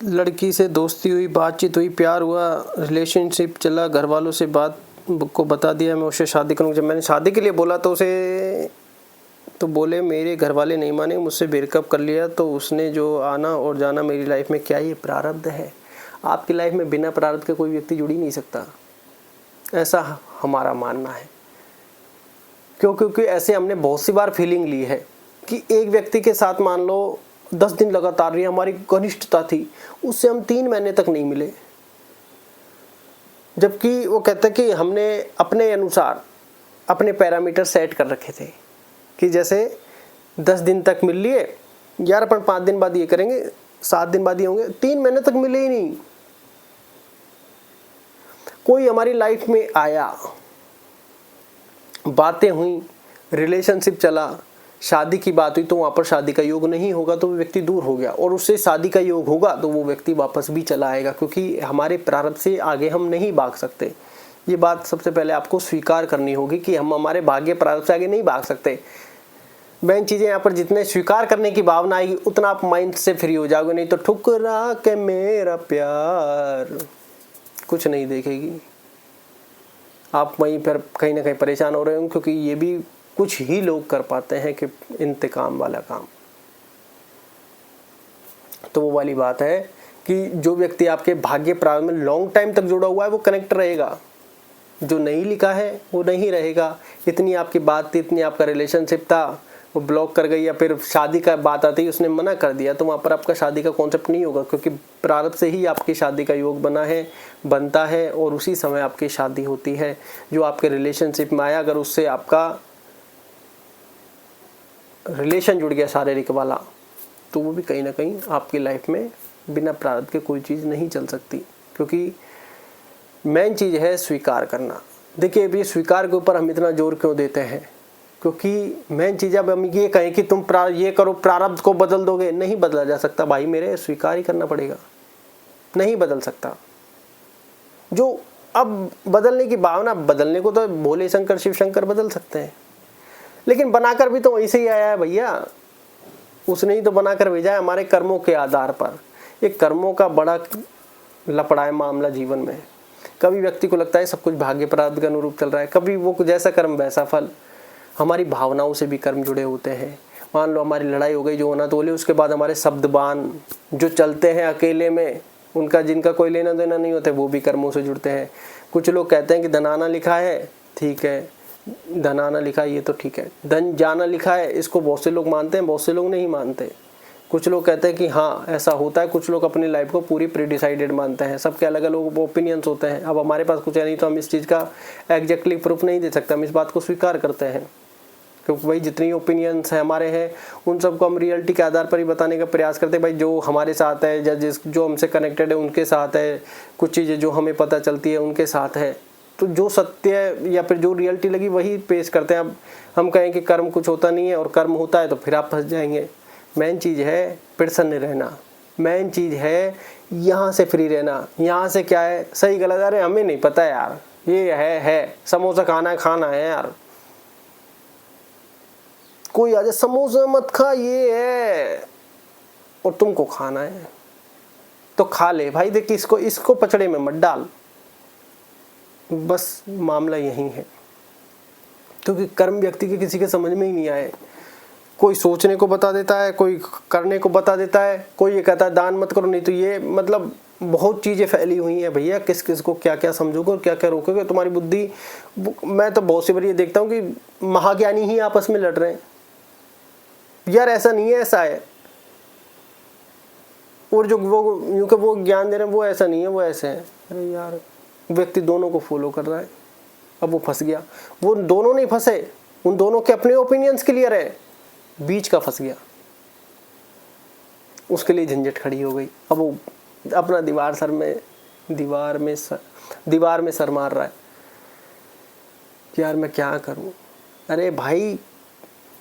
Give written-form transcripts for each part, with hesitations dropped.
लड़की से दोस्ती हुई, बातचीत हुई, प्यार हुआ, रिलेशनशिप चला, घर वालों से बात को बता दिया मैं उससे शादी करूँगा। जब मैंने शादी के लिए बोला तो उसे तो बोले मेरे घर वाले नहीं माने, मुझसे ब्रेकअप कर लिया। तो उसने जो आना और जाना मेरी लाइफ में, क्या ये प्रारब्ध है? आपकी लाइफ में बिना प्रारब्ध के कोई व्यक्ति जुड़ ही नहीं सकता, ऐसा हमारा मानना है। क्योंकि ऐसे हमने बहुत सी बार फीलिंग ली है कि एक व्यक्ति के साथ मान लो 10 दिन लगातार रही, हमारी घनिष्ठता थी, उससे हम 3 महीने तक नहीं मिले, जबकि वो कहते कि हमने अपने अनुसार अपने पैरामीटर सेट कर रखे थे कि जैसे 10 दिन तक मिल लिए यार, अपन 5 दिन बाद ये करेंगे, 7 दिन बाद ये होंगे, 3 महीने तक मिले ही नहीं। कोई हमारी लाइफ में आया, बातें हुई, रिलेशनशिप चला, शादी की बात हुई, तो वहाँ पर शादी का योग नहीं होगा तो वो व्यक्ति दूर हो गया, और उससे शादी का योग होगा तो वो व्यक्ति वापस भी चला आएगा, क्योंकि हमारे प्रारब्ध से आगे हम नहीं भाग सकते। ये बात सबसे पहले आपको स्वीकार करनी होगी कि हम हमारे भाग्य प्रारब्ध से आगे नहीं भाग सकते। मेन चीज़ें यहाँ पर जितने स्वीकार करने की भावना आएगी उतना आप माइंड से फ्री हो जाओगे, नहीं तो ठुकरा के मेरा प्यार कुछ नहीं देखेगी। आप वहीं पर कहीं ना कहीं परेशान हो रहे हो, क्योंकि ये भी कुछ ही लोग कर पाते हैं कि इंतकाम वाला काम। तो वो वाली बात है कि जो व्यक्ति आपके भाग्य प्रारब्ध में लॉन्ग टाइम तक जुड़ा हुआ है वो कनेक्ट रहेगा, जो नहीं लिखा है वो नहीं रहेगा। इतनी आपकी बात थी, इतनी आपका रिलेशनशिप था, वो ब्लॉक कर गई, या फिर शादी का बात आती उसने मना कर दिया, तो वहाँ पर आपका शादी का कॉन्सेप्ट नहीं होगा, क्योंकि प्रारब्ध से ही आपकी शादी का योग बनता है और उसी समय आपकी शादी होती है। जो आपके रिलेशनशिप में आया, अगर उससे आपका रिलेशन जुड़ गया शारीरिक वाला, तो वो भी कहीं ना कहीं आपकी लाइफ में बिना प्रारब्ध के कोई चीज़ नहीं चल सकती, क्योंकि मेन चीज़ है स्वीकार करना। देखिए अभी स्वीकार के ऊपर हम इतना जोर क्यों देते हैं, क्योंकि मेन चीज़ अब हम ये कहें कि तुम ये करो प्रारब्ध को बदल दोगे, नहीं बदला जा सकता भाई मेरे, स्वीकार ही करना पड़ेगा, नहीं बदल सकता। जो अब बदलने की भावना, बदलने को तो भोले शंकर शिव शंकर बदल सकते हैं, लेकिन बनाकर भी तो वहीं से ही आया है भैया, उसने ही तो बनाकर भेजा है हमारे कर्मों के आधार पर। ये कर्मों का बड़ा लफड़ा है मामला जीवन में। कभी व्यक्ति को लगता है सब कुछ भाग्य प्रारब्ध के अनुरूप चल रहा है, कभी वो जैसा कर्म वैसा फल। हमारी भावनाओं से भी कर्म जुड़े होते हैं। मान लो हमारी लड़ाई हो गई, जो होना तो बोले, उसके बाद हमारे शब्दबान जो चलते हैं अकेले में, उनका जिनका कोई लेना देना नहीं होता, वो भी कर्मों से जुड़ते हैं। कुछ लोग कहते हैं कि धनाना लिखा है, ठीक है, धनाना लिखा है ये तो ठीक है, धन जाना लिखा है, इसको बहुत से लोग मानते हैं, बहुत से लोग नहीं मानते। कुछ लोग कहते हैं कि हाँ ऐसा होता है, कुछ लोग अपनी लाइफ को पूरी प्री डिसाइडेड मानते हैं। सबके अलग अलग ओपिनियंस होते हैं। अब हमारे पास कुछ है नहीं तो हम इस चीज़ का एग्जैक्टली प्रूफ नहीं दे सकते, हम इस बात को स्वीकार करते हैं, क्योंकि भाई जितनी ओपिनियंस है हमारे हैं उन सबको हम रियलिटी के आधार पर ही बताने का प्रयास करते हैं। भाई जो हमारे साथ है या जो हमसे कनेक्टेड है उनके साथ है, कुछ चीज़ें जो हमें पता चलती है उनके साथ है, तो जो सत्य या फिर जो रियलिटी लगी वही पेश करते हैं। अब हम कहें कि कर्म कुछ होता नहीं है और कर्म होता है तो फिर आप फंस जाएंगे। मेन चीज़ है प्रसन्न रहना, मेन चीज़ है यहाँ से फ्री रहना। यहाँ से क्या है सही गलत, अरे हमें नहीं पता यार, ये है समोसा खाना है यार, कोई आज समोसा मत खा, ये है और तुमको खाना है तो खा ले भाई, देख इसको पचड़े में मत डाल। बस मामला यही है, क्योंकि कर्म व्यक्ति के किसी के समझ में ही नहीं आए। कोई सोचने को बता देता है, कोई करने को बता देता है, कोई ये कहता है दान मत करो, नहीं तो ये मतलब बहुत चीज़ें फैली हुई हैं भैया। किस किस को क्या क्या समझोगे और क्या क्या रोकोगे, तुम्हारी बुद्धि। मैं तो बहुत सी बार ये देखता हूँ कि महाज्ञानी ही आपस में लड़ रहे हैं, यार ऐसा नहीं है ऐसा है, और जो वो यूँ कि वो ज्ञान दे रहे हैं वो ऐसा नहीं है वो ऐसे है। अरे यार व्यक्ति दोनों को फॉलो कर रहा है, अब वो फंस गया। वो दोनों नहीं फंसे, उन दोनों के अपने ओपिनियंस क्लियर है, बीच का फंस गया, उसके लिए झंझट खड़ी हो गई। अब वो अपना दीवार में सर मार रहा है कि यार मैं क्या करूं। अरे भाई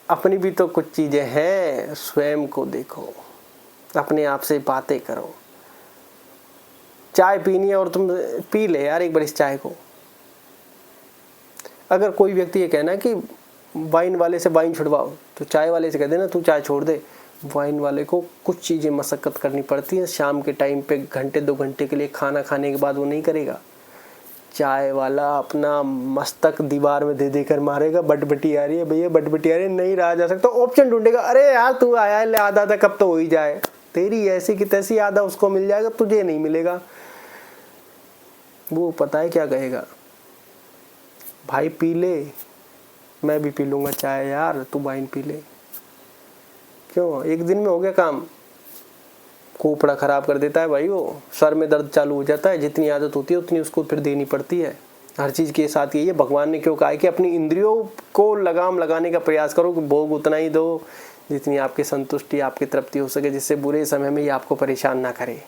अपनी भी तो कुछ चीजें हैं, स्वयं को देखो, अपने आप से बातें करो। चाय पीनी है और तुम पी ले यार एक बार इस चाय को। अगर कोई व्यक्ति ये कहना कि वाइन वाले से वाइन छुड़वाओ, तो चाय वाले से कह देना तू चाय छोड़ दे, वाइन वाले को कुछ चीज़ें मशक्क़त करनी पड़ती हैं। शाम के टाइम पे घंटे 2 घंटे के लिए खाना खाने के बाद वो नहीं करेगा। चाय वाला अपना मस्तक दीवार में दे देकर मारेगा, बटबटी आ रही है भैया, बटबटी आ रही है, नहीं रहा जा सकता, ऑप्शन ढूंढेगा। अरे यार तू आया है, ले आधा था, कब तो हो ही जाए। तेरी ऐसी की तैसी आधा उसको मिल जाएगा, तुझे नहीं मिलेगा। वो पता है क्या कहेगा, भाई पी ले, मैं भी पी लूँगा चाय यार, तू वाइन पी ले। क्यों, एक दिन में हो गया काम। खोपड़ा खराब कर देता है भाई, वो सर में दर्द चालू हो जाता है। जितनी आदत होती है उतनी उसको फिर देनी पड़ती है। हर चीज़ के साथ यही है। भगवान ने क्यों कहा है कि अपनी इंद्रियों को लगाम लगाने का प्रयास करो, कि भोग उतना ही दो जितनी आपकी संतुष्टि, आपकी तृप्ति हो सके, जिससे बुरे समय में ये आपको परेशान ना करे।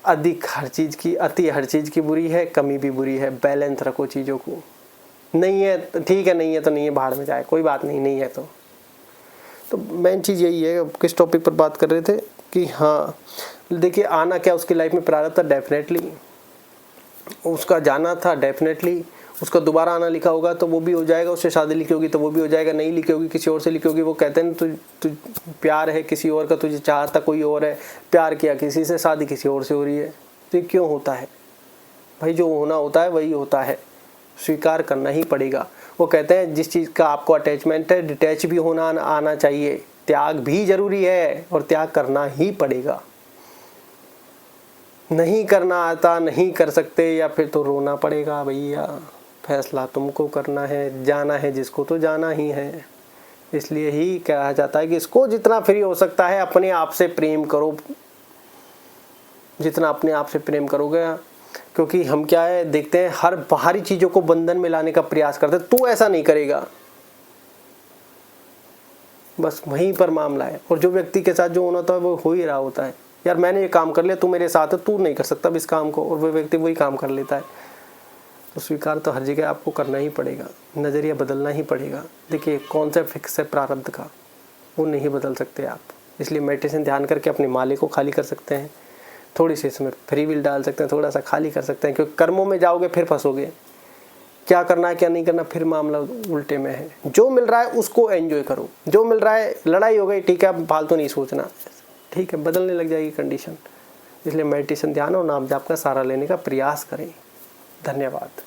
अधिक हर चीज़ की, अति हर चीज़ की बुरी है, कमी भी बुरी है। बैलेंस रखो चीज़ों को। नहीं है ठीक है, नहीं है तो नहीं है, बाहर में जाए, कोई बात नहीं, नहीं है तो मेन चीज़ यही है। किस टॉपिक पर बात कर रहे थे कि हाँ देखिए, आना क्या उसकी लाइफ में प्रारब्ध था, डेफिनेटली उसका जाना था, डेफिनेटली उसका दोबारा आना लिखा होगा तो वो भी हो जाएगा। उससे शादी लिखी होगी तो वो भी हो जाएगा, नहीं लिखी होगी किसी और से लिखी होगी। वो कहते हैं तु प्यार है किसी और का, तुझे चाहता कोई और है, प्यार किया किसी से, शादी किसी और से हो रही है। तो ये क्यों होता है भाई? जो होना होता है वही होता है, स्वीकार करना ही पड़ेगा। वो कहते हैं जिस चीज़ का आपको अटैचमेंट है, डिटैच भी होना आना चाहिए। त्याग भी जरूरी है और त्याग करना ही पड़ेगा। नहीं करना आता, नहीं कर सकते, या फिर तो रोना पड़ेगा भैया। फैसला तुमको करना है, जाना है जिसको तो जाना ही है। इसलिए ही कहा जाता है कि इसको जितना फ्री हो सकता है अपने आप से प्रेम करो। जितना अपने आप से प्रेम करोगे, क्योंकि हम क्या है देखते हैं, हर बाहरी चीज़ों को बंधन में लाने का प्रयास करते हैं। तू ऐसा नहीं करेगा, बस वहीं पर मामला है। और जो व्यक्ति के साथ जो होना होता है वो हो ही रहा होता है। यार मैंने ये काम कर लिया, तू मेरे साथ है, तू नहीं कर सकता इस काम को, और वो व्यक्ति वही काम कर लेता है। तो स्वीकार तो हर जगह आपको करना ही पड़ेगा, नज़रिया बदलना ही पड़ेगा। देखिए कॉन्सेप्ट फिक्स है प्रारब्ध का, वो नहीं बदल सकते आप। इसलिए मेडिटेशन ध्यान करके अपने माले को खाली कर सकते हैं। थोड़ी सी इसमें फ्री विल डाल सकते हैं, थोड़ा सा खाली कर सकते हैं। क्योंकि कर्मों में जाओगे फिर फंसोगे। क्या करना है क्या नहीं करना, फिर मामला उल्टे में है। जो मिल रहा है उसको एंजॉय करो। जो मिल रहा है, लड़ाई हो गई ठीक है, अब फालतू नहीं सोचना, ठीक है, बदलने लग जाएगी कंडीशन। इसलिए मेडिटेशन ध्यान और नाम जाप का सहारा लेने का प्रयास करें। धन्यवाद।